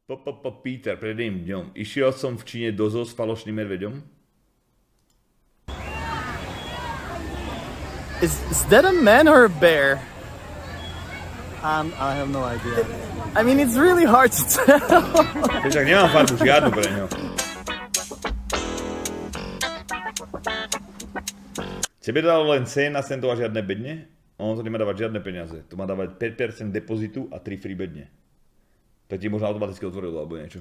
Peter, pred jedným dňom. Išiel som v Číne do zoo s falošným medveďom. Is that a man or a bear? I have no idea. I mean, it's really hard to tell. Však nemám farbu žiadnu pre ňo. Tebe dalo len cena centov a žiadne bedne? On to nemá dávať žiadne peniaze. To má dávať 5% depozitu a 3 free bedne. Tak ti možno automaticky otvorilo alebo niečo.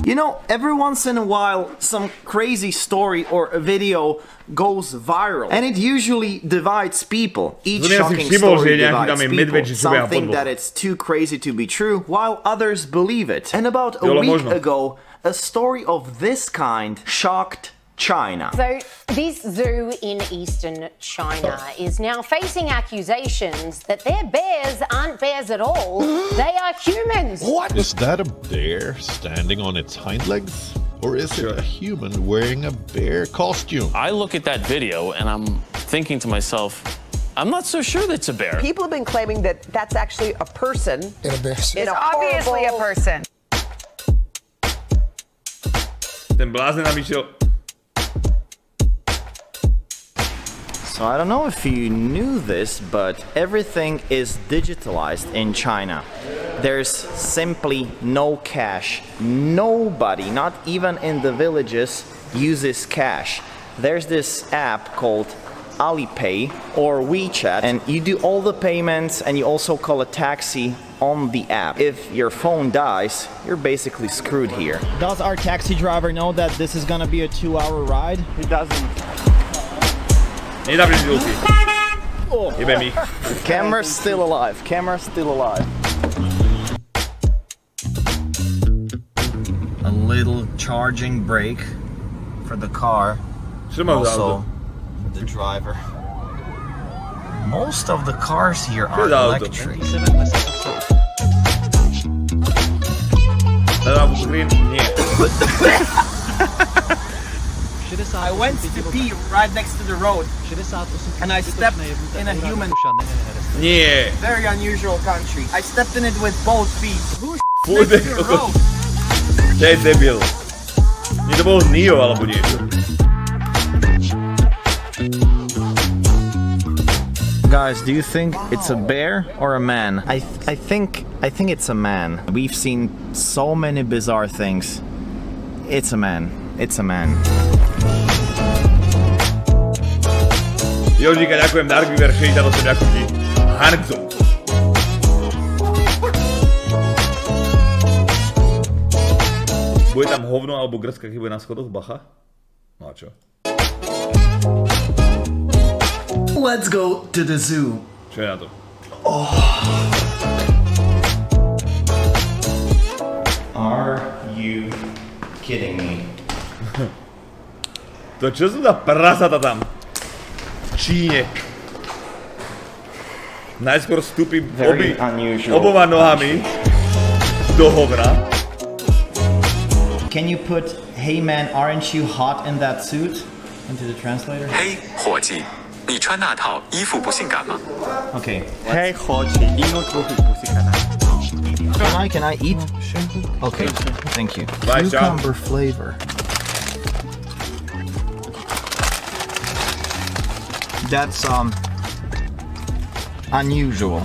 You know, every once in a while, some crazy story or a video goes viral, and it usually divides people. Each shocking story divides people. Some think that it's too crazy to be true, while others believe it. And about a week ago, a story of this kind shocked China. So this zoo in eastern China is now facing accusations that their bears aren't bears at all. They are humans. What? Is that a bear standing on its hind legs? Or is it a human wearing a bear costume? I look at that video and I'm thinking to myself, I'm not so sure that's a bear. People have been claiming that that's actually a person. In a bear suit. It's obviously a person. Ten blázen nám išiel. So I don't know if you knew this, but everything is digitalized in China. There's simply no cash. Nobody, not even in the villages, uses cash. There's this app called Alipay or WeChat, and you do all the payments and you also call a taxi on the app. If your phone dies, you're basically screwed here. Does our taxi driver know that this is gonna be a 2-hour ride? He doesn't. Oh. Camera's still alive. Camera's still alive. A little charging break for the car. Also, the driver. Most of the cars here are electric. I went to pee right next to the road, and I stepped in a human. Nie. Very unusual country. I stepped in it with both feet. Who next to the road? To je debil. Nie to bol Neo alebo niečo. Guys, do you think it's a bear or a man? I think it's a man. We've seen so many bizarre things. It's a man. It's a man. Jožika, ďakujem, Dark Weaver 68, ďakujem ti. Hanzo. Bude tam hovno alebo grska, keď bude na schodoch, bacha? No a čo? Let's go to the zoo. Čo je na to? Oh. Are you kidding me? To čo sú za prasata tam? V Číne. Najskôr vstúpim oboma nohami do hovna. Can you put, hey man, aren't you hot in that suit? Into the translator? Hey, 伙计，你穿那套衣服不性感吗 Okay. Hey, 伙计，英文不性感吗 Can I eat? Okay, thank you. Cucumber flavor. That's unusual.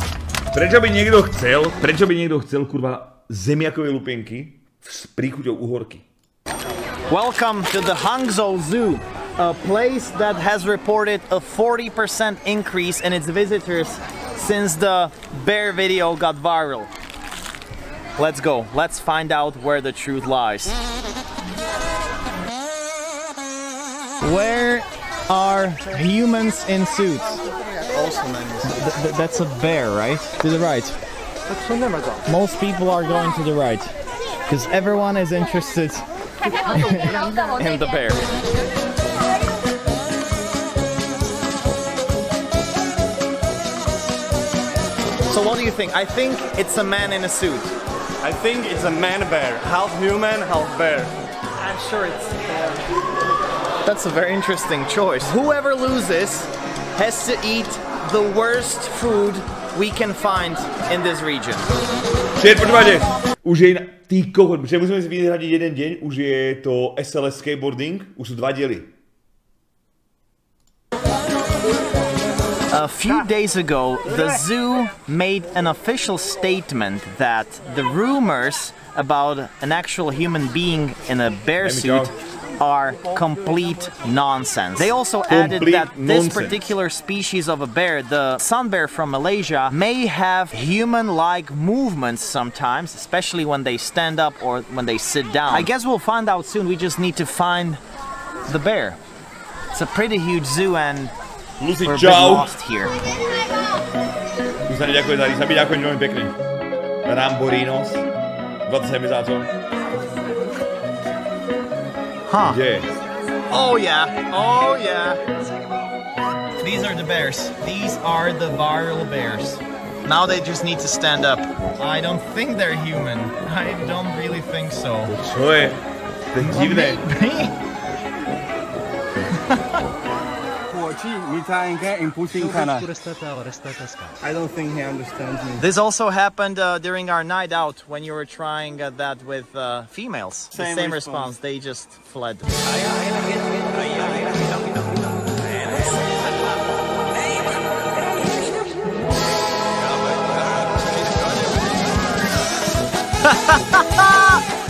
Prečo by niekto chcel, kurva, zemiakové lupienky s príchuťou uhorky? Welcome to the Hangzhou Zoo, a place that has reported a 40% increase in its visitors since the bear video got viral. Let's go. Let's find out where the truth lies. Where are humans in suits? That's a bear, right? To the right. Most people are going to the right, because everyone is interested in the bear. So what do you think? I think it's a man in a suit. I think it's a man bear, half human, half bear. I'm sure it's a bear. That's a very interesting choice. Whoever loses has to eat the worst food we can find in this region. Shit, počkejte, už je ty kokot, protože musíme si vyhradit jeden den, už je to SLS skateboarding, už jsou 2 díly. A few days ago, the zoo made an official statement that the rumors about an actual human being in a bear suit are complete nonsense. They also added that this particular species of a bear, the sun bear from Malaysia, may have human-like movements sometimes, especially when they stand up or when they sit down. I guess we'll find out soon. We just need to find the bear. It's a pretty huge zoo and Lucy, we're a bit lost here. Lucy, ďakujem za Lisa, ďakujem veľmi pekný. Ramborinos, 27 mesácov. Huh. Yeah. Oh yeah, oh yeah. These are the bears. These are the viral bears. Now they just need to stand up. I don't think they're human. I don't really think so. Čo je? To je divné. I don't think he understands me. This also happened during our night out when you were trying that with females. Same response. They just fled.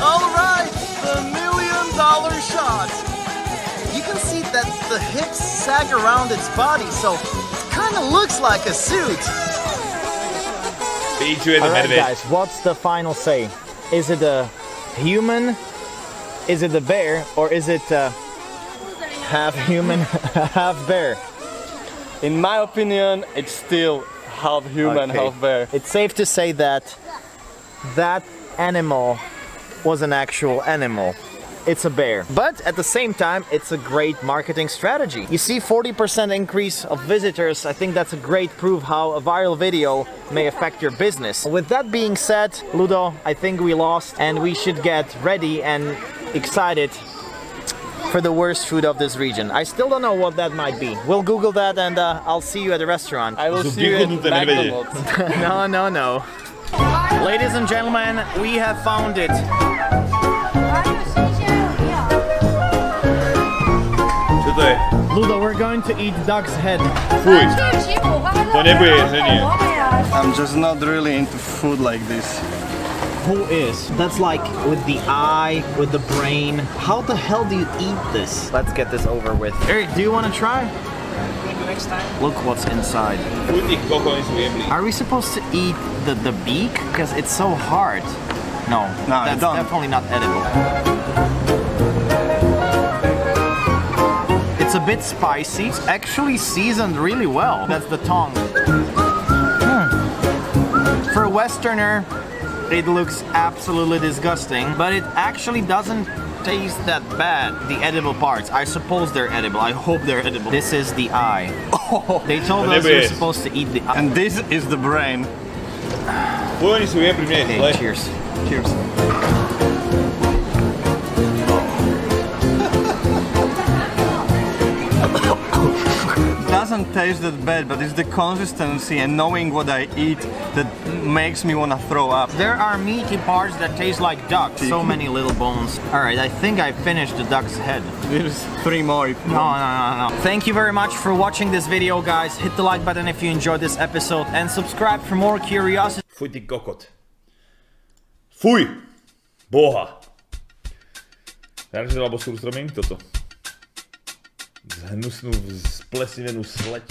All right, the $1 million shot. You can see that the hips sag around its body, so it kind of looks like a suit. Alright guys, what's the final say? Is it a human? Is it a bear? Or is it half human, half bear? In my opinion, it's still half human, half bear. It's safe to say that that animal was an actual animal. It's a bear. But at the same time, it's a great marketing strategy. You see 40% increase of visitors. I think that's a great proof how a viral video may affect your business. With that being said, Ludo, I think we lost and we should get ready and excited for the worst food of this region. I still don't know what that might be. We'll Google that and I'll see you at the restaurant. I will see you at McDonald's. No. Ladies and gentlemen, we have found it. Ludo, we're going to eat duck's head. Fuj. To nebude jedzenie. I'm just not really into food like this. Who is? That's like with the eye, with the brain. How the hell do you eat this? Let's get this over with. Eric, do you want to try? Maybe next time. Look what's inside. Are we supposed to eat the beak? Because it's so hard. No, that's definitely not edible. It's a bit spicy. It's actually seasoned really well. That's the tongue. For a Westerner, it looks absolutely disgusting, but it actually doesn't taste that bad. The edible parts, I suppose they're edible. I hope they're edible. This is the eye. They told us we're supposed to eat the eye. And this is the brain. Okay, cheers. Cheers. Doesn't taste that bad, but it's the consistency and knowing what I eat that makes me want to throw up. There are meaty parts that taste like duck. So many little bones. Alright, I think I finished the duck's head. There's 3 more. No. Thank you very much for watching this video, guys. Hit the like button if you enjoyed this episode and subscribe for more curiosity. Fuj, ty kokot. Fuj! Boha. Já nevím, že to byla Boston Stroming, toto. Hnusnou, splesnivenou sleť.